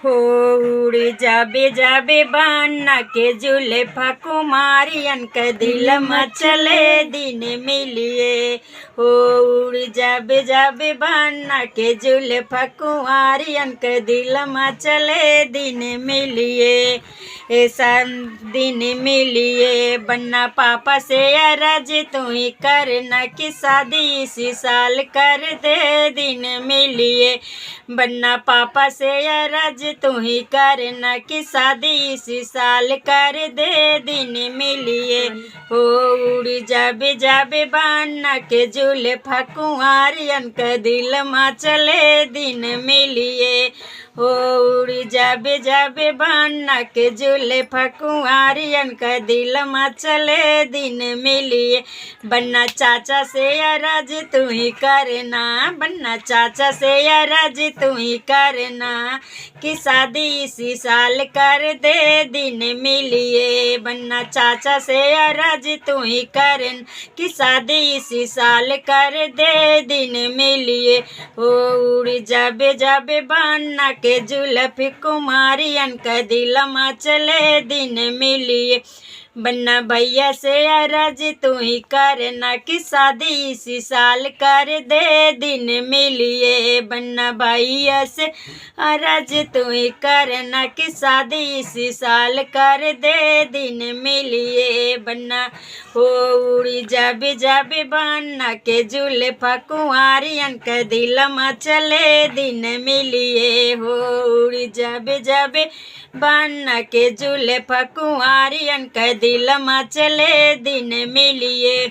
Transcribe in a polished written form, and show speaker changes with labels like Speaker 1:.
Speaker 1: हो उड़ जाबे जाबे बन्ना के जुल्फा कुमारियन के दिल मचले दिन मिलिए। हो उड़ जाबे जाबे बन्ना के जुल्फा कुमारियन के दिल मचले दिन मिलिए। ऐसा दिन मिलिए बन्ना पापा से अरज तू ही करना कि शादी इसी साल कर दे दिन मिलिए। बन्ना पापा से अरज तू ही करना कि शादी इसी साल कर दे दिन मिलिए। हो उड़ जाबे जाबे बन्ना के जुल्फा कुंवारियन के दिल मचले दिन मिलिए। हो उड़ जाबे जाबे बन्ना के जुल्फा कुंवारियन के दिल मचले दिन मिलिए। बन्ना चाचा से अरज तू ही करना, बन्ना चाचा से अरज तू ही करना कि शादी इसी साल कर दे दिन मिलिए। बन्ना चाचा से अरज तू ही करन कि शादी इसी साल कर दे दिन मिलिए। हो उड़ जाबे जाबे बन्ना के जुल्फी कुमारियन का दिल मचले दिन मिलिए। बन्ना भैया से अरज तू ही करना कि शादी इसी साल कर दे दिन मिलिए। बन्ना भैया से अरज तू ही करना कि शादी इसी साल कर दे दिन मिलिए। बन्ना हो उड़ जाबे जाबे बन्ना के जुल्फा कुंवारियन के दिल मचले दिन मिलिए। हो उड़ जाबे जाबे बन्ना के जुल्फा कुंवारियन के दिल मचले दिन मिलिए।